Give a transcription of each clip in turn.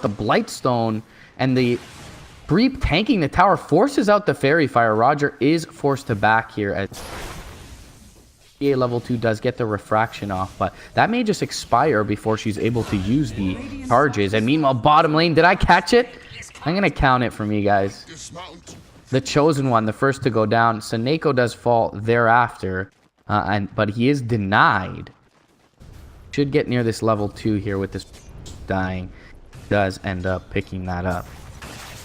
the Blightstone and the Breep tanking the tower forces out the Fairy Fire. Roger is forced to back here as EA level 2 does get the refraction off, but that may just expire before she's able to use the charges. And meanwhile, bottom lane, did I catch it? I'm going to count it from you guys. The Chosen One, the first to go down. Saneko does fall thereafter, but he is denied. Should get near this level 2 here with this dying. Does end up picking that up.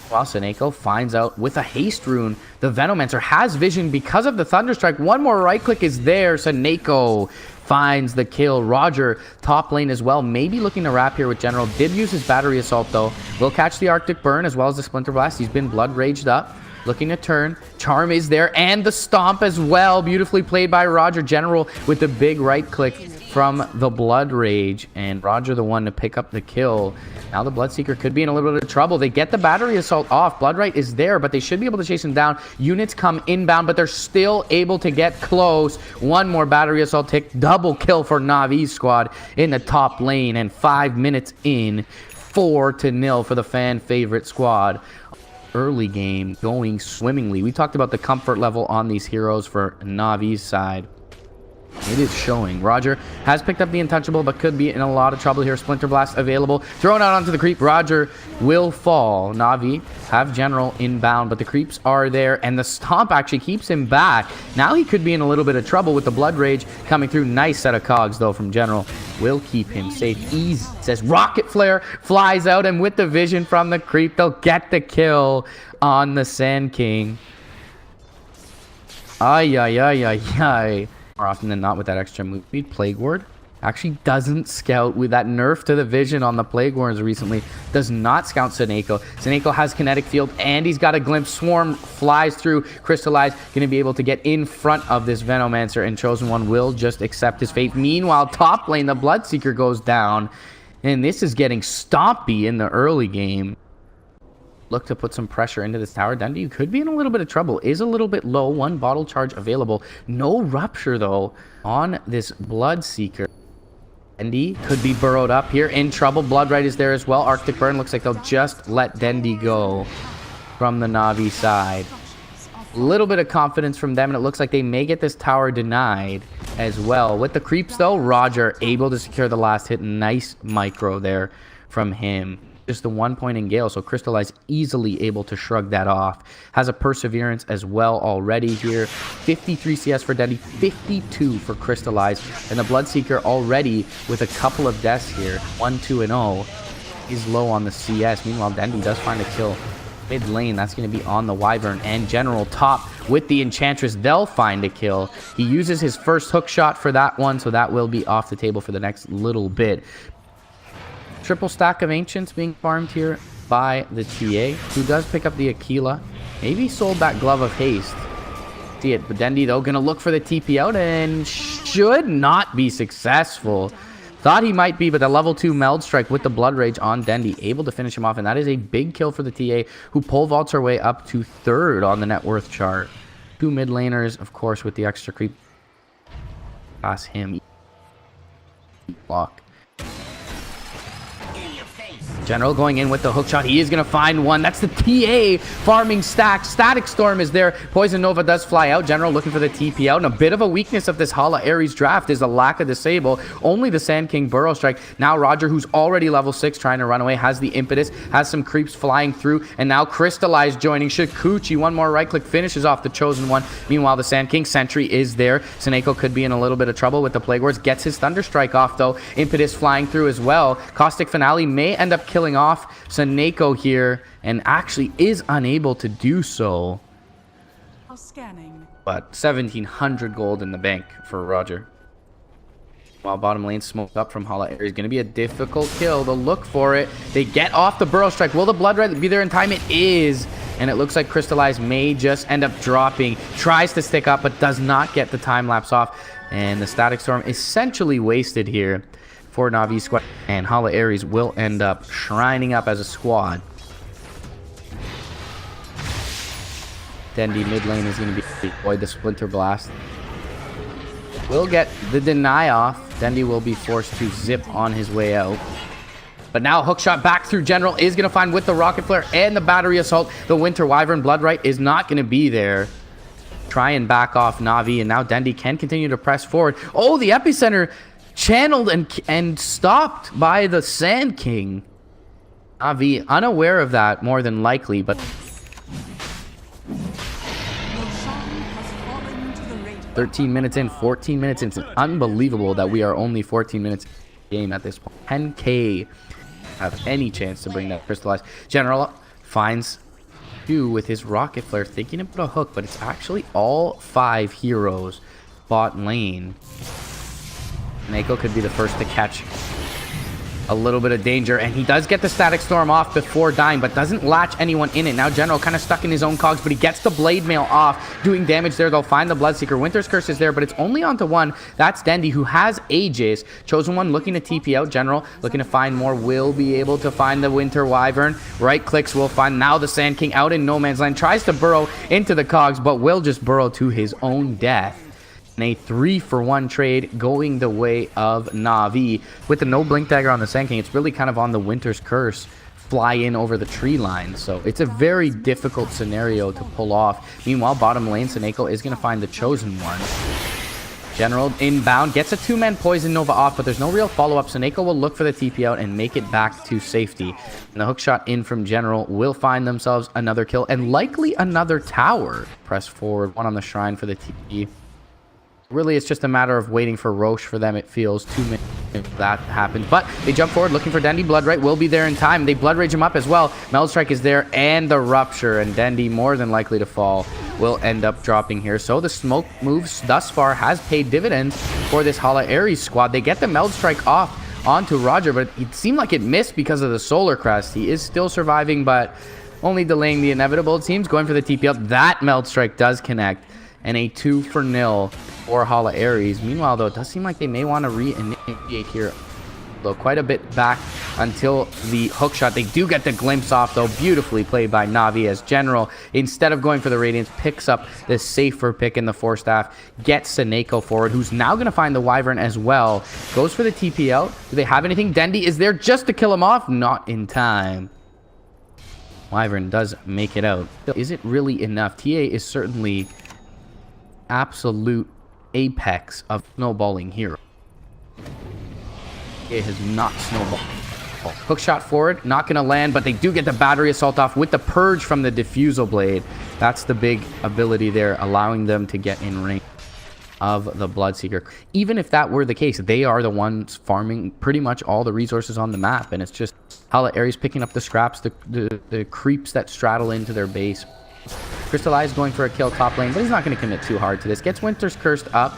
While Saneko finds out with a haste rune, the Venomancer has vision because of the Thunderstrike. One more right click is there. Saneko finds the kill. Roger, top lane as well. Maybe looking to wrap here with General. Did use his battery assault though. Will catch the Arctic Burn as well as the Splinter Blast. He's been blood raged up. Looking to turn. Charm is there and the Stomp as well. Beautifully played by Roger. General with the big right click from the Blood Rage, and Roger the one to pick up the kill. Now the Bloodseeker could be in a little bit of trouble. They get the battery assault off. Bloodright is there, but they should be able to chase him down. Units come inbound, but they're still able to get close. One more battery assault tick. Double kill for NaVi's squad in the top lane, and 5 minutes in, 4-0 for the fan favorite squad. Early game going swimmingly. We talked about the comfort level on these heroes for NaVi's side. It is showing. Roger has picked up the Untouchable, but could be in a lot of trouble here. Splinter Blast available. Thrown out onto the creep. Roger will fall. NaVi have General inbound, but the creeps are there, and the Stomp actually keeps him back. Now he could be in a little bit of trouble with the Blood Rage coming through. Nice set of cogs, though, from General. Will keep him safe. Easy. Says Rocket Flare flies out, and with the vision from the creep, they'll get the kill on the Sand King. Ay, ay, ay, ay, ay. More often than not with that extra move speed. Plague Ward actually doesn't scout with that nerf to the vision on the Plague Wards recently. Does not scout Saneko. Saneko has kinetic field and he's got a glimpse. Swarm flies through. Crystallize going to be able to get in front of this Venomancer, and Chosen One will just accept his fate. Meanwhile, top lane, the Bloodseeker goes down, and this is getting stompy in the early game. Look to put some pressure into this tower. Dundee could be in a little bit of trouble. Is a little bit low. One bottle charge available. No rupture, though, on this Bloodseeker. Dendy could be burrowed up here. In trouble. Bloodright is there as well. Arctic Burn looks like they'll just let Dendy go from the NaVi side. A little bit of confidence from them, and it looks like they may get this tower denied as well. With the creeps, though, Roger able to secure the last hit. Nice micro there from him. Just the 1 point in Gale, so Crystallize easily able to shrug that off. Has a Perseverance as well already here. 53 CS for Dendy, 52 for Crystallize. And the Bloodseeker already with a couple of deaths here. 1-2-0 is low on the CS. Meanwhile, Dendy does find a kill mid lane. That's going to be on the Wyvern, and General top with the Enchantress. They'll find a kill. He uses his first hook shot for that one, so that will be off the table for the next little bit. Triple stack of Ancients being farmed here by the TA, who does pick up the Aquila. Maybe sold that Glove of Haste. See it, but Dendy, though, going to look for the TP out and should not be successful. Thought he might be, but the level 2 Meld Strike with the Blood Rage on Dendy, able to finish him off, and that is a big kill for the TA, who pole vaults her way up to 3rd on the net worth chart. 2 mid laners, of course, with the extra creep. Pass him. Block. General going in with the hook shot. He is going to find one. That's the TA farming stack. Static Storm is there. Poison Nova does fly out. General looking for the TP out. And a bit of a weakness of this Hala Ares draft is a lack of disable. Only the Sand King Burrow Strike. Now Roger, who's already level 6 trying to run away, has the impetus, has some creeps flying through, and now Crystallize joining. Shikuchi, one more right click, finishes off the Chosen One. Meanwhile, the Sand King Sentry is there. Saneko could be in a little bit of trouble with the Plague Wards. Gets his Thunderstrike off, though. Impetus flying through as well. Caustic Finale may end up killing off Saneko here, and actually is unable to do so. But 1,700 gold in the bank for Roger. While bottom lane smoked up from Hala Ares. Going to be a difficult kill. They'll look for it. They get off the Burrow Strike. Will the Blood Red be there in time? It is. And it looks like Crystallize may just end up dropping. Tries to stick up, but does not get the time lapse off. And the Static Storm essentially wasted here for Navi's squad, and Hala Ares will end up shrining up as a squad. Dendy mid lane is going to be avoid the Splinter Blast. Will get the deny off. Dendy will be forced to zip on his way out. But now hookshot back through General is going to find with the rocket flare and the battery assault. The Winter Wyvern Bloodright is not going to be there. Try and back off NaVi, and now Dendi can continue to press forward. Oh, the epicenter channeled and stopped by the Sand King. NaVi unaware of that more than likely, but 13 minutes in, 14 minutes in. It's unbelievable that we are only 14 minutes in the game at this point. 10K have any chance to bring that crystallized. General finds 2 with his rocket flare, thinking to put a hook, but it's actually all 5 heroes bot lane. Mako could be the first to catch a little bit of danger, and he does get the static storm off before dying, but doesn't latch anyone in it. Now General kind of stuck in his own cogs, but he gets the blade mail off, doing damage there. They'll find the Bloodseeker. Winter's Curse is there, but it's only onto 1. That's Dendi, who has Aegis. Chosen One looking to TP out. General looking to find more. Will be able to find the Winter Wyvern. Right clicks will find now the Sand King out in no man's land. Tries to burrow into the cogs, but will just burrow to his own death. And a 3-for-1 trade going the way of NaVi. With the no blink dagger on the Sand King, it's really kind of on the Winter's Curse fly in over the tree line. So it's a very difficult scenario to pull off. Meanwhile, bottom lane, Seneko is going to find the Chosen One. General inbound, gets a 2-man Poison Nova off, but there's no real follow-up. Seneko will look for the TP out and make it back to safety. And the hook shot in from General will find themselves another kill and likely another tower. Press forward, 1 on the shrine for the TP. Really, it's just a matter of waiting for Roche for them, it feels. 2 minutes if that happens. But they jump forward looking for Dendi. Bloodright will be there in time. They Blood Rage him up as well. Meld Strike is there and the Rupture. And Dendi, more than likely to fall, will end up dropping here. So the smoke moves thus far has paid dividends for this Hala Ares squad. They get the Meld Strike off onto Roger, but it seemed like it missed because of the Solar Crest. He is still surviving, but only delaying the inevitable. It seems going for the TP up. That Meld Strike does connect. And a 2-for-0 for Hala Ares. Meanwhile, though, it does seem like they may want to re-initiate here, though, quite a bit back until the hook shot. They do get the glimpse off, though. Beautifully played by NaVi as General, instead of going for the Radiance, picks up the safer pick in the 4-staff, gets Seneko forward, who's now going to find the Wyvern as well. Goes for the TP out. Do they have anything? Dendi is there just to kill him off. Not in time. Wyvern does make it out. Is it really enough? TA is certainly absolute apex of snowballing hero. It has not snowballed. Hook shot forward, not going to land, but they do get the battery assault off with the purge from the diffusal blade. That's the big ability there, allowing them to get in range of the Bloodseeker. Even if that were the case, they are the ones farming pretty much all the resources on the map, and it's just Hala Ares picking up the scraps, the creeps that straddle into their base. Crystallized going for a kill top lane, but he's not going to commit too hard to this. Gets Winter's Cursed up.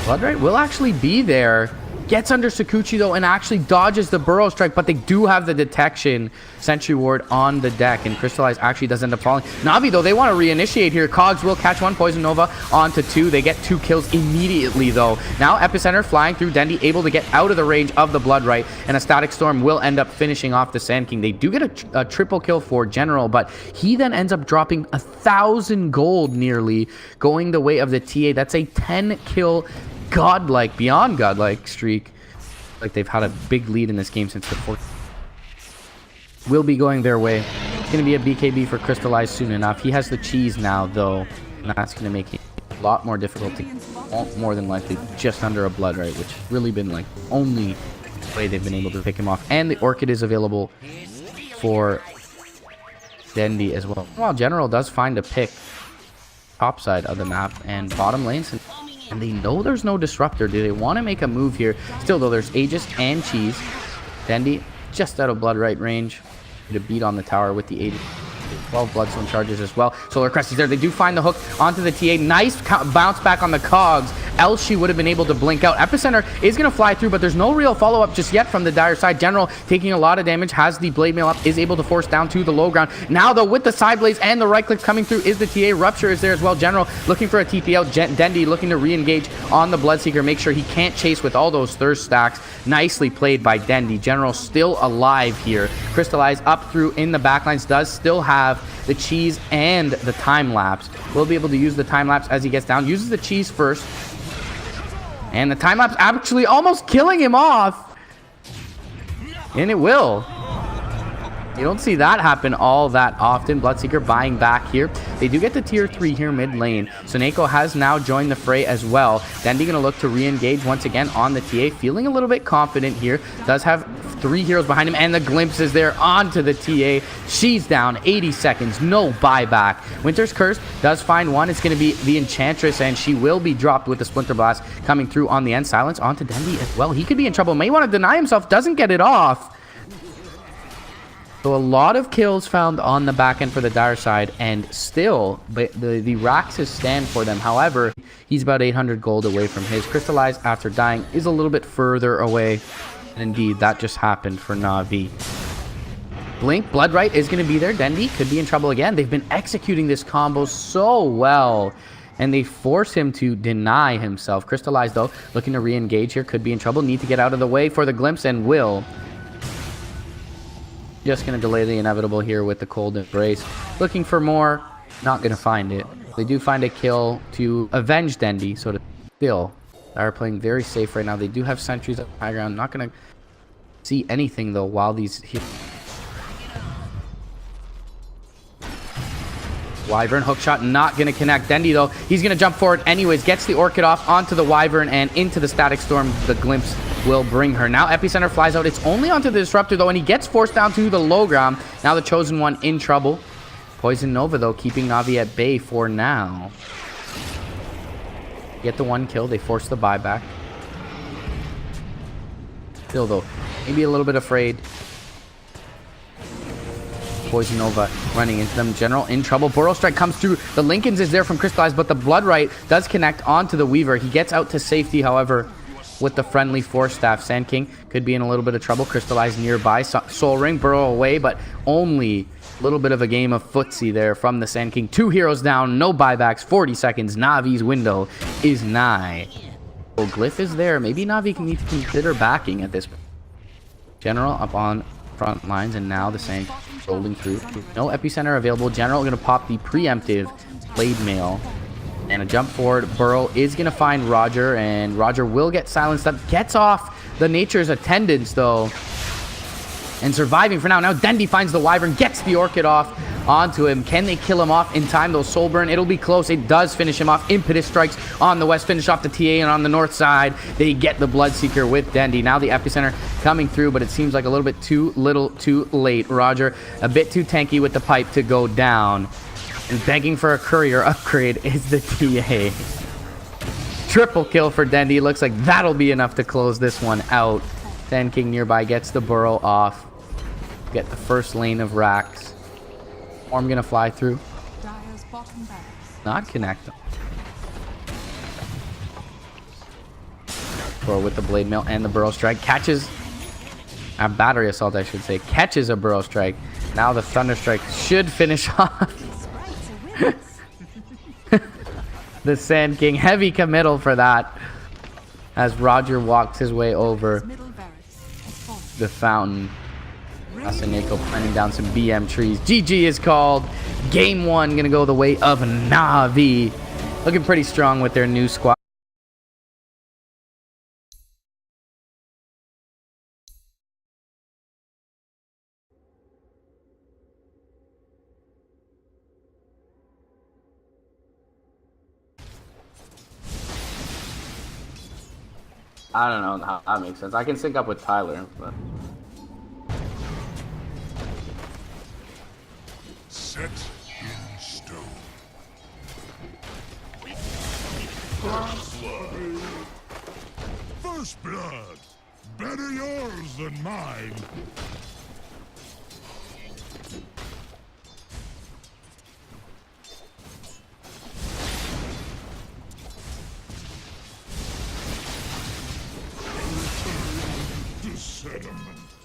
Bloodright will actually be there. Gets under Sakuchi, though, and actually dodges the Burrow Strike, but they do have the detection Sentry Ward on the deck, and Crystallized actually does end up falling. NaVi, though, they want to reinitiate here. Cogs will catch 1 Poison Nova onto 2. They get 2 kills immediately, though. Now Epicenter flying through. Dendi able to get out of the range of the Bloodright, and a Static Storm will end up finishing off the Sand King. They do get a triple kill for General, but he then ends up dropping 1,000 gold nearly, going the way of the TA. That's a 10-kill godlike, beyond godlike streak. Like they've had a big lead in this game since the 4th. Will be going their way. It's going to be a BKB for Crystallized soon enough. He has the cheese now, though, and that's going to make it a lot more difficult to more than likely just under a Bloodright, which has really been like the only way they've been able to pick him off. And the Orchid is available for Dendi as well. While General does find a pick top side of the map and bottom lanes, and they know there's no disruptor. Do they want to make a move here? Still, though, there's Aegis and Cheese. Dendi just out of Bloodright range to beat on the tower with the Aegis. 12 Bloodstone charges as well. Solar Crest is there. They do find the hook onto the TA. Nice bounce back on the cogs. Else she would have been able to blink out. Epicenter is going to fly through, but there's no real follow-up just yet from the Dire side. General taking a lot of damage, has the Blade Mail up, is able to force down to the low ground. Now, though, with the side blades and the right click coming through is the TA. Rupture is there as well. General looking for a TP out. Dendi looking to re-engage on the Bloodseeker, make sure he can't chase with all those thirst stacks. Nicely played by Dendi. General still alive here. Crystallized up through in the backlines, does still have the cheese and the time lapse. Will be able to use the time lapse as he gets down. Uses the cheese first. And the time lapse actually almost killing him off. And it will. You don't see that happen all that often. Bloodseeker buying back here. They do get to tier 3 here mid lane. Soneko has now joined the fray as well. Dendi going to look to re-engage once again on the TA. Feeling a little bit confident here. Does have 3 heroes behind him, and the glimpse is there onto the TA. She's down. 80 seconds. No buyback. Winter's Curse does find one. It's going to be the Enchantress, and she will be dropped with the Splinter Blast coming through on the end. Silence onto Dendi as well. He could be in trouble. May want to deny himself. Doesn't get it off. So a lot of kills found on the back end for the Dire side, and still the Raxes stand for them. However, he's about 800 gold away from his. Crystallize after dying is a little bit further away. And indeed, that just happened for NaVi. Blink, Bloodright is going to be there. Dendi could be in trouble again. They've been executing this combo so well, and they force him to deny himself. Crystallize, though, looking to re-engage here. Could be in trouble. Need to get out of the way for the glimpse, and will. Just going to delay the inevitable here with the cold embrace. Looking for more. Not going to find it. They do find a kill to avenge Dendi. So still, they are playing very safe right now. They do have sentries up high ground. Not going to see anything, though, while these... Wyvern hookshot not going to connect. Dendi, though, he's going to jump forward anyways. Gets the Orchid off onto the Wyvern and into the Static Storm. The glimpse will bring her. Now Epicenter flies out. It's only onto the Disruptor, though, and he gets forced down to the low ground. Now the Chosen One in trouble. Poison Nova, though, keeping NaVi at bay for now. Get the 1 kill. They force the buyback. Still, though, maybe a little bit afraid. Poison Nova running into them. General in trouble. Burrow Strike comes through. The Lincolns is there from Crystallize, but the Bloodright does connect onto the Weaver. He gets out to safety, however, with the friendly Force Staff. Sand King could be in a little bit of trouble. Crystallize nearby. Soul Ring, Burrow away, but only a little bit of a game of footsie there from the Sand King. 2 heroes down, no buybacks, 40 seconds. NaVi's window is nigh. Oh, Glyph is there. Maybe NaVi can need to consider backing at this point. General up on front lines, and now the Sand King rolling through. No Epicenter available. General going to pop the preemptive Blade Mail. And a jump forward. Burrow is going to find Roger, and Roger will get silenced up. Gets off the Nature's Attendants, though. And surviving for now. Now Dendi finds the Wyvern, gets the Orchid off onto him. Can they kill him off in time, though? Soul Burn, it'll be close. It does finish him off. Impetus strikes on the west, finish off the TA, and on the north side, they get the Bloodseeker with Dendi. Now the Epicenter coming through, but it seems like a little bit too little, too late. Roger, a bit too tanky with the pipe to go down. And begging for a courier upgrade is the TA. Triple kill for Dendi. Looks like that'll be enough to close this one out. Sand King nearby gets the Burrow off. Get the first lane of Rax. Orm gonna fly through. Not connect them. Burrow with the Blade Mail and the Burrow Strike. Catches a Battery Assault, I should say. Catches a Burrow Strike. Now the Thunder Strike should finish off the Sand King. Heavy committal for that, as Roger walks his way over the fountain. Soneko planting down some BM trees. GG is called. Game 1 gonna go the way of NaVi. Looking pretty strong with their new squad. I don't know how that makes sense. I can sync up with Tyler, but... Set in stone. First blood. Better yours than mine.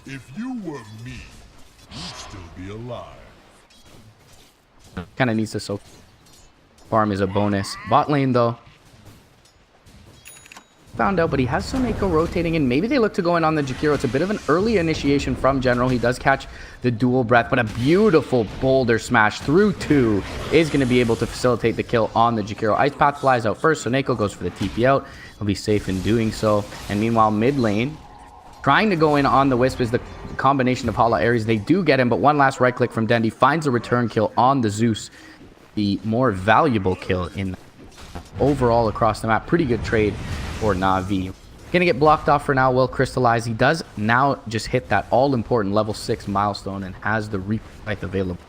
If you were me, you'd still be alive. Kind of needs to soak. Farm is a bonus. Bot lane, though. Found out, but he has Soneko rotating in. Maybe they look to go in on the Jakiro. It's a bit of an early initiation from General. He does catch the dual breath, but a beautiful boulder smash through 2 is going to be able to facilitate the kill on the Jakiro. Ice Path flies out first. Soneko goes for the TP out. He'll be safe in doing so. And meanwhile, mid lane, Trying to go in on the Wisp is the combination of Hala Ares. They do get him, but one last right click from Dendy finds a return kill on the Zeus. The more valuable kill in overall across the map. Pretty good trade for NaVi. Gonna get blocked off for now, will crystallize. He does now just hit that all-important level 6 milestone and has the Reaper Scythe available.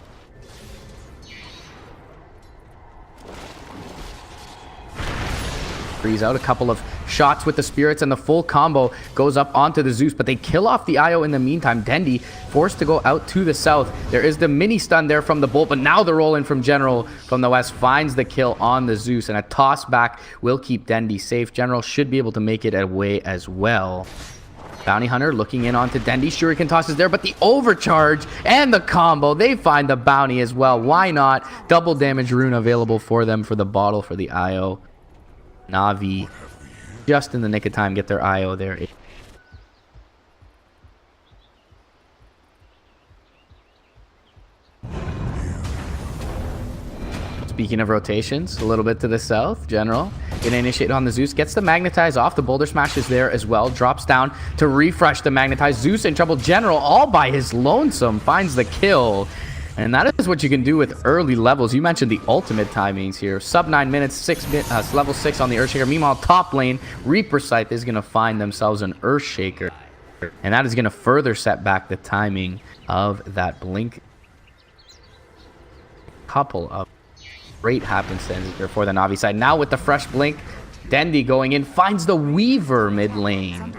Freeze out a couple of shots with the spirits, and the full combo goes up onto the Zeus, but they kill off the IO in the meantime. Dendy forced to go out to the south. There is the mini stun there from the Bolt, but now the roll in from General from the west finds the kill on the Zeus, and a toss back will keep Dendy safe. General should be able to make it away as well. Bounty Hunter looking in onto Dendy. Shuriken toss is there, but the overcharge and the combo, they find the bounty as well. Why not? Double damage rune available for them for the bottle for the IO. NaVi just in the nick of time get their IO there. Speaking of rotations, a little bit to the south, General gonna initiate on the Zeus, gets the magnetize off. The boulder smash is there as well, drops down to refresh the magnetize. Zeus in trouble. General all by his lonesome finds the kill. And that is what you can do with early levels. You mentioned the ultimate timings here. Sub 9 minutes, level 6 on the Earthshaker. Meanwhile, top lane, Reaper Scythe is going to find themselves an Earthshaker. And that is going to further set back the timing of that blink. Couple of great happenstances here for the NaVi side. Now with the fresh blink, Dendy going in, finds the Weaver mid lane.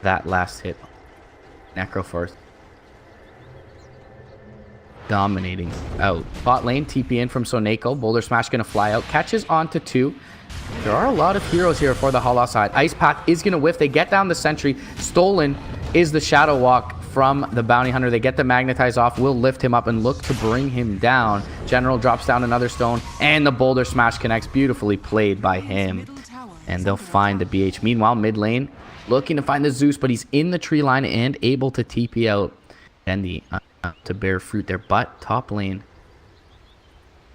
That last hit. Necroforce dominating out. Bot lane, TP in from Soneko. Boulder Smash going to fly out. Catches onto 2. There are a lot of heroes here for the Hala side. Ice Path is going to whiff. They get down the sentry. Stolen is the Shadow Walk from the Bounty Hunter. They get the Magnetize off. Will lift him up and look to bring him down. General drops down another stone. And the Boulder Smash connects. Beautifully played by him. And they'll find the BH. Meanwhile, mid lane, looking to find the Zeus, but he's in the tree line and able to TP out. Dendy to bear fruit there, but top lane.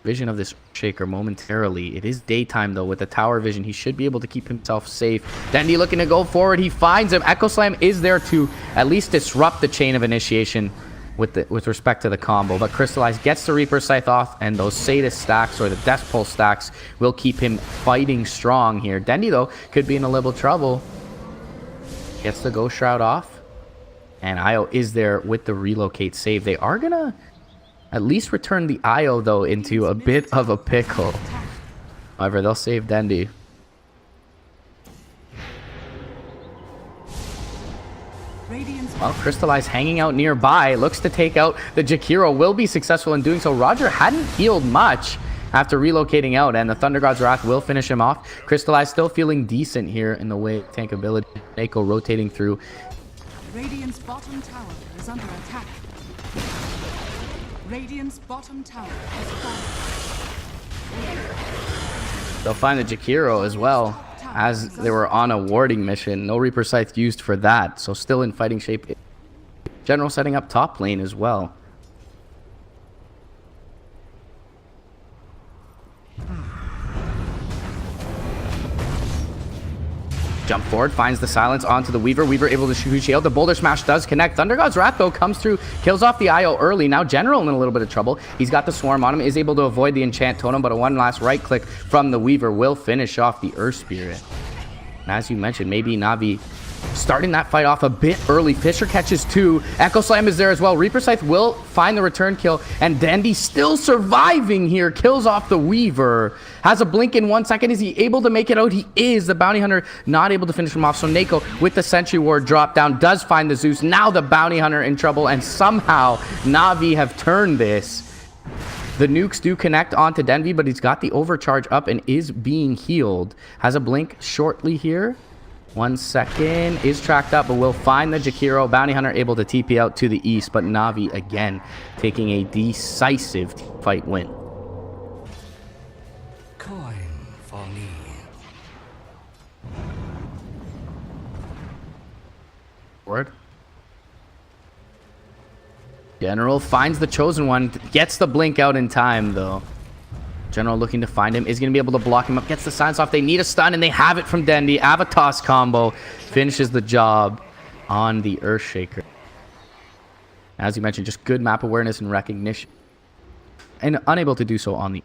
Vision of this Shaker momentarily. It is daytime though. With the tower vision, he should be able to keep himself safe. Dendy looking to go forward. He finds him. Echo Slam is there to at least disrupt the chain of initiation with respect to the combo. But Crystallize gets the Reaper Scythe off, and those Sadist stacks or the Death Pulse stacks will keep him fighting strong here. Dendy though could be in a little trouble. Gets the Ghost Shroud off. And IO is there with the relocate save. They are going to at least return the IO, though, into a bit of a pickle. However, they'll save Dendy. Well, Crystallize hanging out nearby. Looks to take out the Jakiro. Will be successful in doing so. Roger hadn't healed much after relocating out, and the Thunder God's Wrath will finish him off. Crystallize still feeling decent here in the way of tankability. Neko rotating through. Radiant's bottom tower is under attack. Radiant's bottom tower has fallen. They'll find the Jakiro as well, as they were on a warding mission. No Reaper Scythe used for that, so still in fighting shape. General setting up top lane as well. Jump forward, finds the silence onto the Weaver. Weaver able to shoot shield. The Boulder Smash does connect. Thunder God's Wrath, though, comes through, kills off the IO early. Now General in a little bit of trouble. He's got the Swarm on him, is able to avoid the Enchant Totem, but a one last right click from the Weaver will finish off the Earth Spirit. And as you mentioned, maybe NaVi starting that fight off a bit early. Fisher catches 2. Echo Slam is there as well. Reaper Scythe will find the return kill, and Dandy still surviving here. Kills off the Weaver. Has a blink in 1 second. Is he able to make it out? He is. The Bounty Hunter not able to finish him off. So Neko with the Sentry Ward drop down does find the Zeus. Now the Bounty Hunter in trouble, and somehow NaVi have turned this. The nukes do connect onto Denby, but he's got the overcharge up and is being healed. Has a blink shortly here. 1 second, is tracked up, but will find the Jakiro. Bounty Hunter able to TP out to the east, but NaVi again taking a decisive fight win. Coin for me. Forward. General finds the Chosen One, gets the blink out in time though. General looking to find him, is going to be able to block him up, gets the silence off. They need a stun, and they have it from Dendi. Avatos combo finishes the job on the Earthshaker. As you mentioned, just good map awareness and recognition, and unable to do so on the...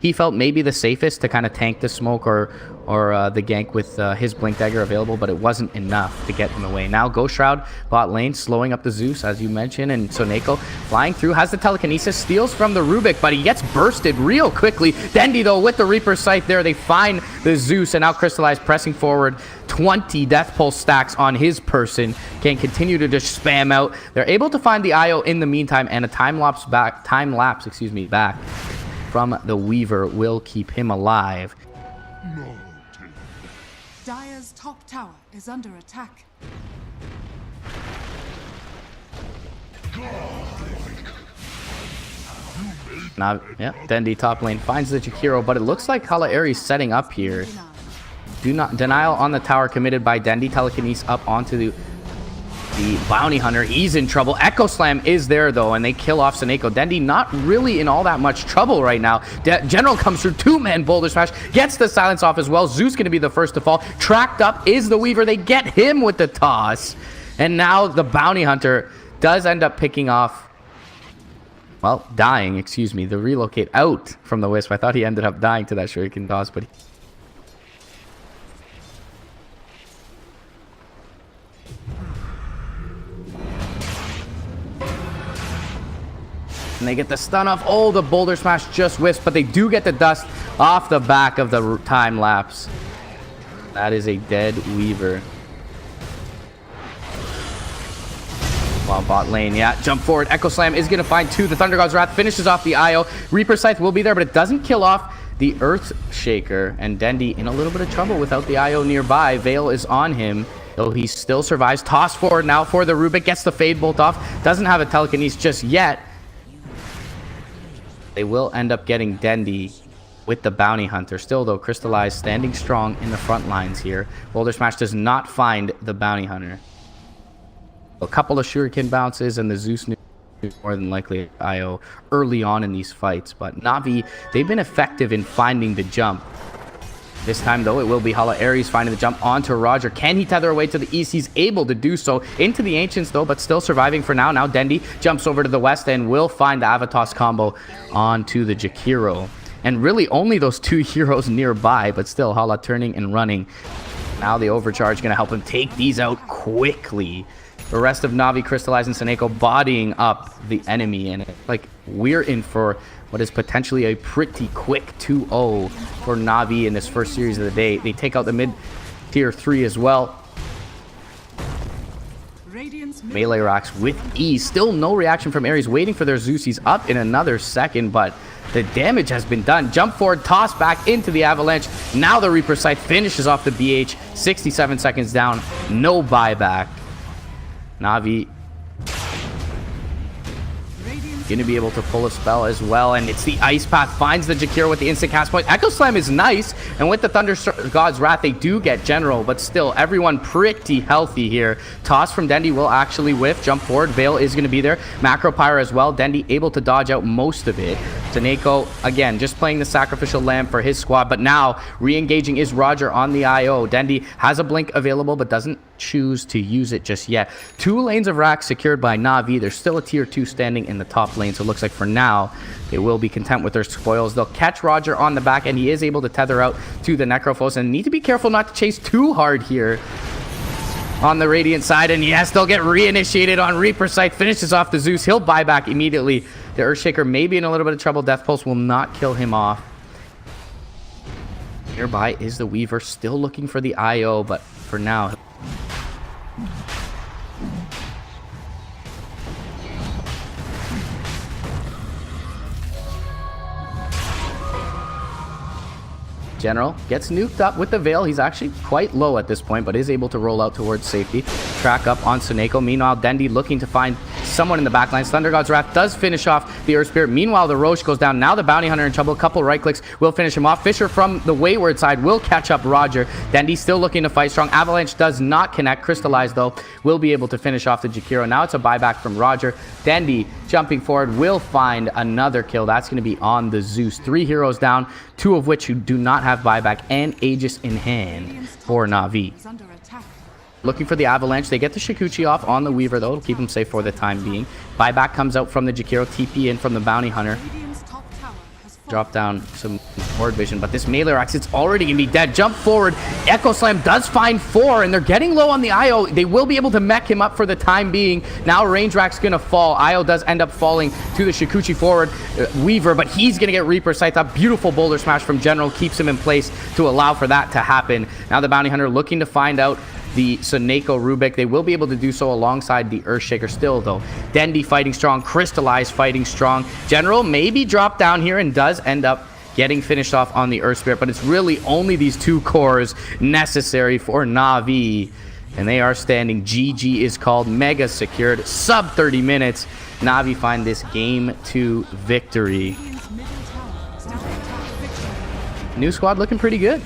He felt maybe the safest to kind of tank the smoke or the gank with his Blink Dagger available, but it wasn't enough to get him away. Now Ghost Shroud bot lane, slowing up the Zeus, as you mentioned, and Soneko flying through, has the telekinesis, steals from the Rubik, but he gets bursted real quickly. Dendi, though, with the Reaper Sight there, they find the Zeus, and now Crystallize pressing forward. 20 Death Pulse stacks on his person, can continue to just spam out. They're able to find the IO in the meantime, and a time lapse back from the Weaver will keep him alive. Dire's top tower is under attack. Now, yeah, Dendi top lane finds the Jakiro, but it looks like Hala Aries setting up here. Denial on the tower committed by Dendi. Telekinesis up onto the Bounty Hunter. He's in trouble. Echo Slam is there, though, and they kill off Soneko. Dendi not really in all that much trouble right now. General comes through, two-man Boulder Smash, gets the silence off as well. Zeus going to be the first to fall. Tracked up is the Weaver. They get him with the toss. And now the Bounty Hunter does end up picking off, well, dying, excuse me, the relocate out from the Wisp. I thought he ended up dying to that Shuriken toss, but... And they get the stun off. Oh, the Boulder Smash just whiffs, but they do get the dust off the back of the time lapse. That is a dead Weaver. While bot lane, yeah, jump forward. Echo Slam is going to find two. The Thunder God's Wrath finishes off the IO. Reaper Scythe will be there, but it doesn't kill off the Earthshaker. And Dendi in a little bit of trouble without the IO nearby. Veil is on him, though he still survives. Toss forward now for the Rubik. Gets the Fade Bolt off. Doesn't have a Telekinesis just yet. They will end up getting Dendi with the Bounty Hunter. Still, though, Crystallize standing strong in the front lines here. Boulder Smash does not find the Bounty Hunter. A couple of Shuriken bounces, and the Zeus more than likely IO early on in these fights. But NaVi, they've been effective in finding the jump. This time, though, it will be Hala Aries finding the jump onto Roger. Can he tether away to the east? He's able to do so. Into the Ancients, though, but still surviving for now. Now Dendi jumps over to the west and will find the Avatos combo onto the Jakiro. And really only those two heroes nearby, but still Hala turning and running. Now the Overcharge going to help him take these out quickly. The rest of NaVi, Crystallize, and Soneko bodying up the enemy. And like, we're in for what is potentially a pretty quick 2-0 for NaVi in this first series of the day. They take out the mid tier 3 as well. Melee rocks with ease. Still no reaction from Ares, waiting for their Zeus. He's up in another second, but the damage has been done. Jump forward, toss back into the Avalanche. Now the Reaper Sight finishes off the BH. 67 seconds down, no buyback. NaVi going to be able to pull a spell as well, and it's the Ice Path, finds the Jakiro with the instant cast point. Echo Slam is nice, and with the Thunder God's Wrath, they do get General, but still, everyone pretty healthy here. Toss from Dendi will actually whiff. Jump forward, Veil is going to be there. Macro Pyre as well. Dendi able to dodge out most of it. Soneko, again, just playing the Sacrificial Lamb for his squad, but now re-engaging is Roger on the IO. Dendi has a blink available, but doesn't choose to use it just yet. 2 lanes of racks secured by NaVi. There's still a tier 2 standing in the top lane, so it looks like for now they will be content with their spoils. They'll catch Roger on the back, and he is able to tether out to the Necrophos, and need to be careful not to chase too hard here on the Radiant side. And yes, they'll get reinitiated on Reaper Sight. Finishes off the Zeus. He'll buy back immediately. The Earthshaker may be in a little bit of trouble. Death Pulse will not kill him off. Nearby is the Weaver, still looking for the IO, but for now... General gets nuked up with the Veil. He's actually quite low at this point, but is able to roll out towards safety. Track up on Soneko. Meanwhile, Dendi looking to find someone in the back lines. Thunder God's Wrath does finish off the Earth Spirit. Meanwhile, the Roche goes down. Now the Bounty Hunter in trouble. A couple right clicks will finish him off. Fisher from the wayward side will catch up Roger. Dendy still looking to fight strong. Avalanche does not connect. Crystallize, though, will be able to finish off the Jakiro. Now it's a buyback from Roger. Dendy jumping forward will find another kill. That's going to be on the Zeus. 3 heroes down, 2 of which who do not have buyback and Aegis in hand for NaVi. Is under attack. Looking for the Avalanche. They get the Shikuchi off on the Weaver, though. It'll keep him safe for the time being. Buyback comes out from the Jakiro. TP in from the Bounty Hunter. Radiant's top tower has fallen. Drop down some Horde Vision, but this Meleerax, it's already going to be dead. Jump forward. Echo Slam does find 4, and they're getting low on the IO. They will be able to mech him up for the time being. Now Range Rack's going to fall. IO does end up falling to the Shikuchi forward Weaver, but he's going to get Reaper Sight. That beautiful Boulder Smash from General keeps him in place to allow for that to happen. Now the Bounty Hunter looking to find out the Soneko Rubik. They will be able to do so alongside the Earthshaker still, though. Dendy fighting strong. Crystallize fighting strong. General maybe drop down here and does end up getting finished off on the Earth Spirit, but it's really only these 2 cores necessary for NaVi, and they are standing. GG is called. Mega secured. Sub 30 minutes. NaVi find this game 2 victory. Radiant's middle tower is under attack. New squad looking pretty good.